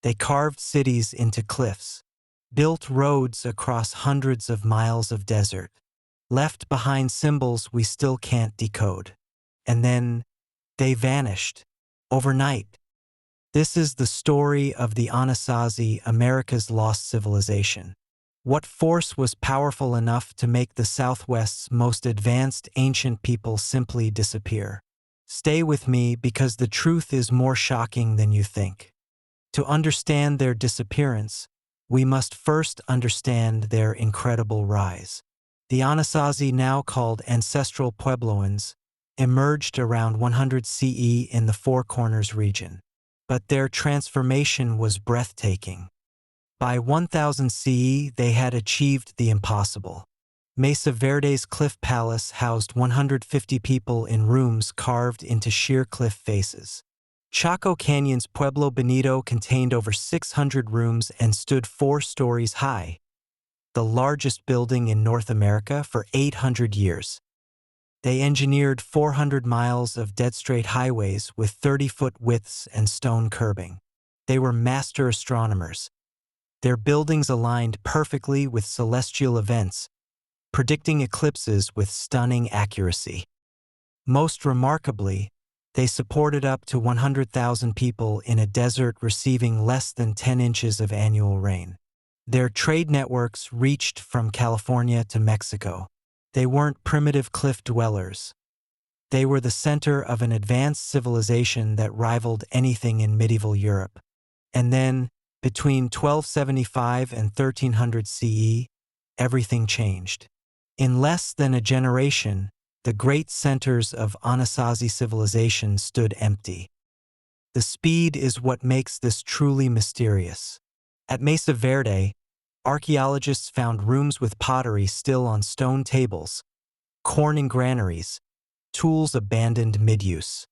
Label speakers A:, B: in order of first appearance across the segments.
A: They carved cities into cliffs, built roads across hundreds of miles of desert, left behind symbols we still can't decode. And then they vanished overnight. This is the story of the Anasazi, America's lost civilization. What force was powerful enough to make the Southwest's most advanced ancient people simply disappear? Stay with me because the truth is more shocking than you think. To understand their disappearance, we must first understand their incredible rise. The Anasazi, now called Ancestral Puebloans, emerged around 100 CE in the Four Corners region. But their transformation was breathtaking. By 1000 CE, they had achieved the impossible. Mesa Verde's Cliff Palace housed 150 people in rooms carved into sheer cliff faces. Chaco Canyon's Pueblo Bonito contained over 600 rooms and stood 4 stories high, the largest building in North America for 800 years. They engineered 400 miles of dead-straight highways with 30-foot widths and stone curbing. They were master astronomers. Their buildings aligned perfectly with celestial events, predicting eclipses with stunning accuracy. Most remarkably, they supported up to 100,000 people in a desert receiving less than 10 inches of annual rain. Their trade networks reached from California to Mexico. They weren't primitive cliff dwellers. They were the center of an advanced civilization that rivaled anything in medieval Europe. And then, between 1275 and 1300 CE, everything changed. In less than a generation, the great centers of Anasazi civilization stood empty. The speed is what makes this truly mysterious. At Mesa Verde, archaeologists found rooms with pottery still on stone tables, corn in granaries, tools abandoned mid-use.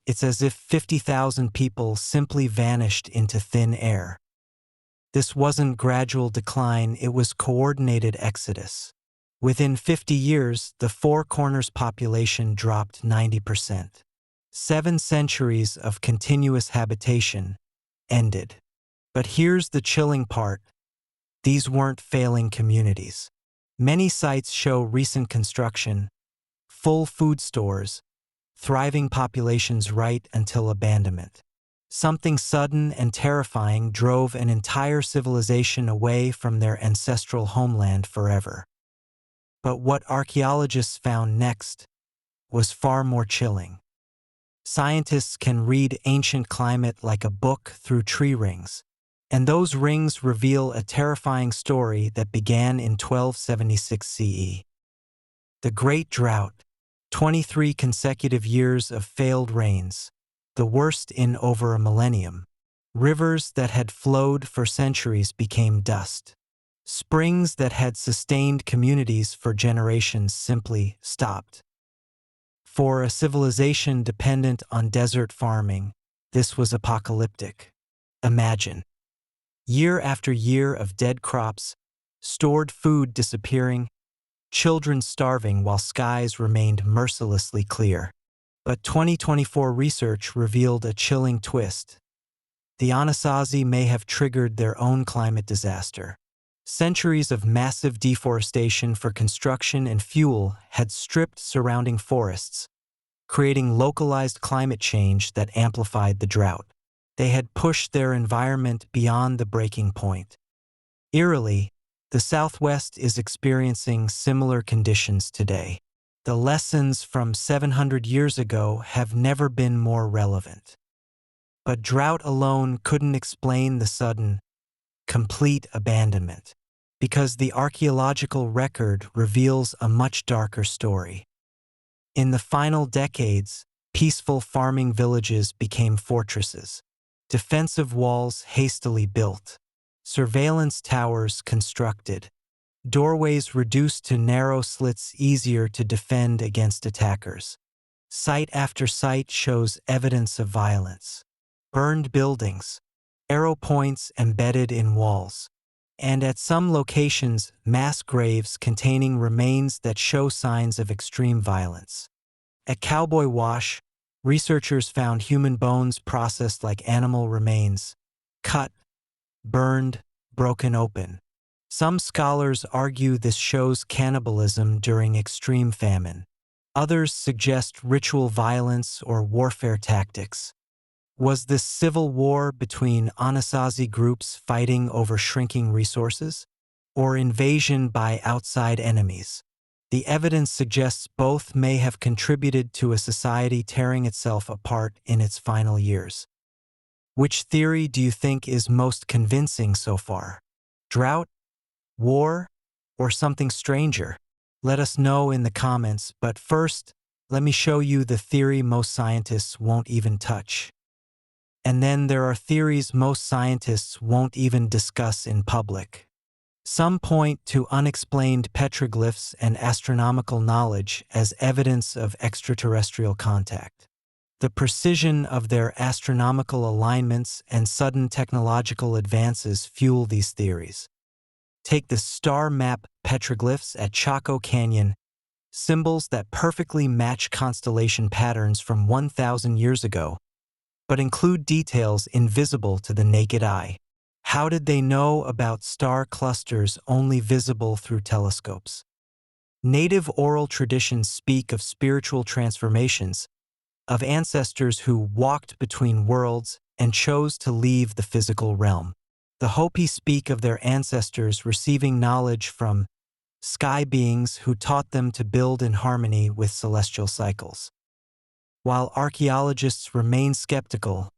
A: It's as if 50,000 people simply vanished into thin air. This wasn't gradual decline, it was coordinated exodus. Within 50 years, the Four Corners population dropped 90%. 7 centuries of continuous habitation ended. But here's the chilling part. These weren't failing communities. Many sites show recent construction, full food stores, thriving populations right until abandonment. Something sudden and terrifying drove an entire civilization away from their ancestral homeland forever. But what archaeologists found next was far more chilling. Scientists can read ancient climate like a book through tree rings, and those rings reveal a terrifying story that began in 1276 CE. The Great Drought, 23 consecutive years of failed rains, the worst in over a millennium. Rivers that had flowed for centuries became dust. Springs that had sustained communities for generations simply stopped. For a civilization dependent on desert farming, this was apocalyptic. Imagine. Year after year of dead crops, stored food disappearing, children starving while skies remained mercilessly clear. But 2024 research revealed a chilling twist. The Anasazi may have triggered their own climate disaster. Centuries of massive deforestation for construction and fuel had stripped surrounding forests, creating localized climate change that amplified the drought. They had pushed their environment beyond the breaking point. Eerily, the Southwest is experiencing similar conditions today. The lessons from 700 years ago have never been more relevant. But drought alone couldn't explain the sudden, complete abandonment, because the archaeological record reveals a much darker story. In the final decades, peaceful farming villages became fortresses, defensive walls hastily built, surveillance towers constructed, doorways reduced to narrow slits easier to defend against attackers. Site after site shows evidence of violence. Burned buildings, arrow points embedded in walls, and at some locations, mass graves containing remains that show signs of extreme violence. At Cowboy Wash, researchers found human bones processed like animal remains, cut, burned, broken open. Some scholars argue this shows cannibalism during extreme famine. Others suggest ritual violence or warfare tactics. Was this civil war between Anasazi groups fighting over shrinking resources, or invasion by outside enemies? The evidence suggests both may have contributed to a society tearing itself apart in its final years. Which theory do you think is most convincing so far? Drought, war, or something stranger? Let us know in the comments, but first, let me show you the theory most scientists won't even touch. And then there are theories most scientists won't even discuss in public. Some point to unexplained petroglyphs and astronomical knowledge as evidence of extraterrestrial contact. The precision of their astronomical alignments and sudden technological advances fuel these theories. Take the star map petroglyphs at Chaco Canyon, symbols that perfectly match constellation patterns from 1,000 years ago, but include details invisible to the naked eye. How did they know about star clusters only visible through telescopes? Native oral traditions speak of spiritual transformations, of ancestors who walked between worlds and chose to leave the physical realm. The Hopi speak of their ancestors receiving knowledge from sky beings who taught them to build in harmony with celestial cycles. While archaeologists remain skeptical,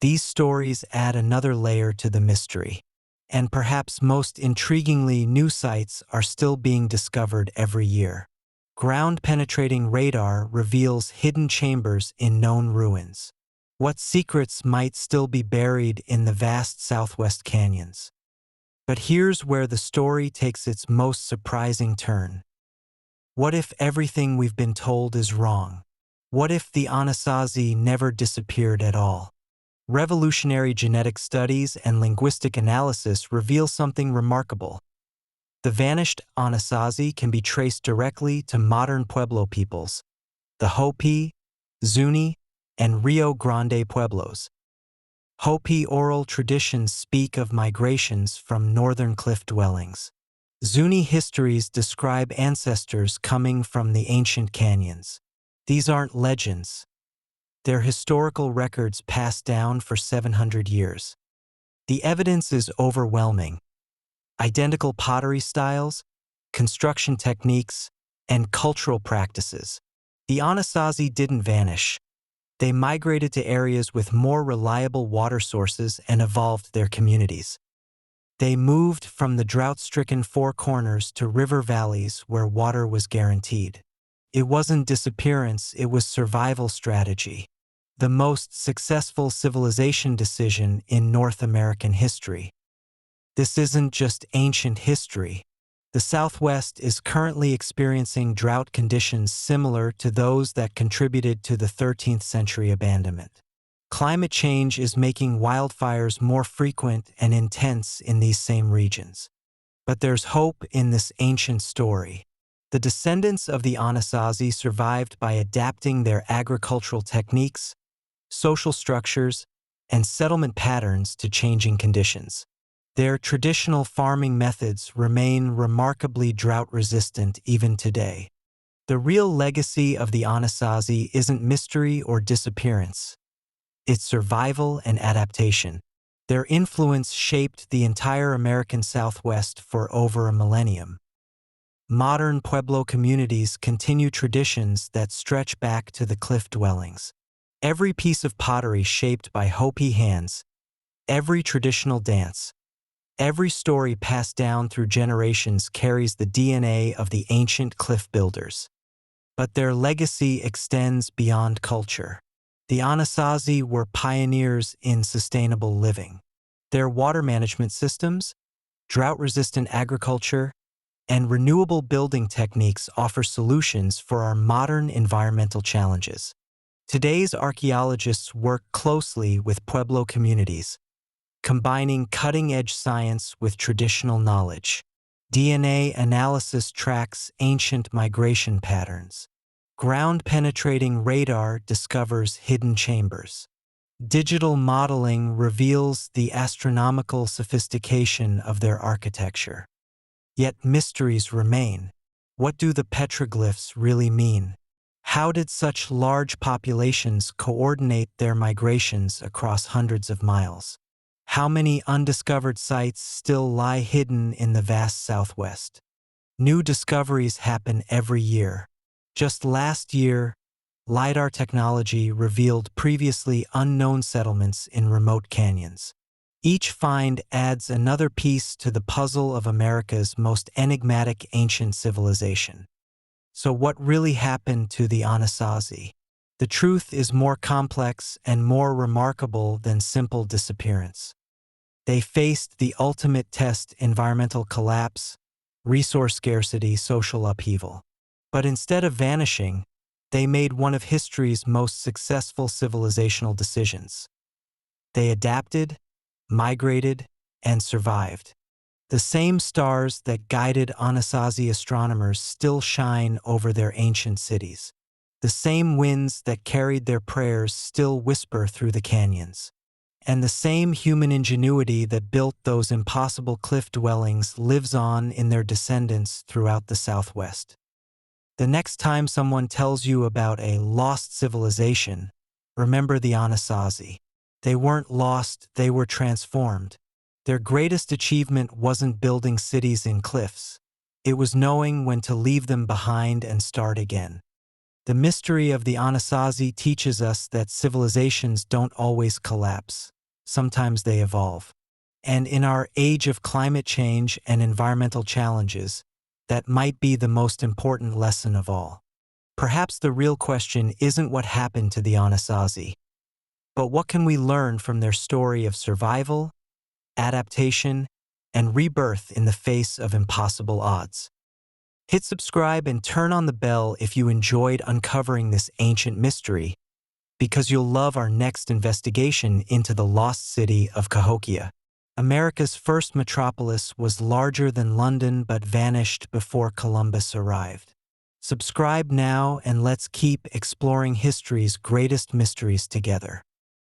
A: these stories add another layer to the mystery. And perhaps most intriguingly, new sites are still being discovered every year. Ground-penetrating radar reveals hidden chambers in known ruins. What secrets might still be buried in the vast southwest canyons? But here's where the story takes its most surprising turn. What if everything we've been told is wrong? What if the Anasazi never disappeared at all? Revolutionary genetic studies and linguistic analysis reveal something remarkable. The vanished Anasazi can be traced directly to modern Pueblo peoples, the Hopi, Zuni, and Rio Grande Pueblos. Hopi oral traditions speak of migrations from northern cliff dwellings. Zuni histories describe ancestors coming from the ancient canyons. These aren't legends. They're historical records passed down for 700 years. The evidence is overwhelming. Identical pottery styles, construction techniques, and cultural practices. The Anasazi didn't vanish. They migrated to areas with more reliable water sources and evolved their communities. They moved from the drought-stricken Four Corners to river valleys where water was guaranteed. It wasn't disappearance, it was survival strategy. The most successful civilization decision in North American history. This isn't just ancient history. The Southwest is currently experiencing drought conditions similar to those that contributed to the 13th century abandonment. Climate change is making wildfires more frequent and intense in these same regions. But there's hope in this ancient story. The descendants of the Anasazi survived by adapting their agricultural techniques, social structures, and settlement patterns to changing conditions. Their traditional farming methods remain remarkably drought-resistant even today. The real legacy of the Anasazi isn't mystery or disappearance. It's survival and adaptation. Their influence shaped the entire American Southwest for over a millennium. Modern Pueblo communities continue traditions that stretch back to the cliff dwellings. Every piece of pottery shaped by Hopi hands, every traditional dance, every story passed down through generations carries the DNA of the ancient cliff builders. But their legacy extends beyond culture. The Anasazi were pioneers in sustainable living. Their water management systems, drought-resistant agriculture, and renewable building techniques offer solutions for our modern environmental challenges. Today's archaeologists work closely with Pueblo communities, combining cutting-edge science with traditional knowledge. DNA analysis tracks ancient migration patterns. Ground-penetrating radar discovers hidden chambers. Digital modeling reveals the astronomical sophistication of their architecture. Yet mysteries remain. What do the petroglyphs really mean? How did such large populations coordinate their migrations across hundreds of miles? How many undiscovered sites still lie hidden in the vast Southwest? New discoveries happen every year. Just last year, LiDAR technology revealed previously unknown settlements in remote canyons. Each find adds another piece to the puzzle of America's most enigmatic ancient civilization. So what really happened to the Anasazi? The truth is more complex and more remarkable than simple disappearance. They faced the ultimate test: environmental collapse, resource scarcity, social upheaval. But instead of vanishing, they made one of history's most successful civilizational decisions. They adapted, migrated, and survived. The same stars that guided Anasazi astronomers still shine over their ancient cities. The same winds that carried their prayers still whisper through the canyons. And the same human ingenuity that built those impossible cliff dwellings lives on in their descendants throughout the Southwest. The next time someone tells you about a lost civilization, remember the Anasazi. They weren't lost, they were transformed. Their greatest achievement wasn't building cities in cliffs. It was knowing when to leave them behind and start again. The mystery of the Anasazi teaches us that civilizations don't always collapse. Sometimes they evolve. And in our age of climate change and environmental challenges, that might be the most important lesson of all. Perhaps the real question isn't what happened to the Anasazi, but what can we learn from their story of survival, adaptation, and rebirth in the face of impossible odds. Hit subscribe and turn on the bell if you enjoyed uncovering this ancient mystery, because you'll love our next investigation into the lost city of Cahokia. America's first metropolis was larger than London but vanished before Columbus arrived. Subscribe now and let's keep exploring history's greatest mysteries together.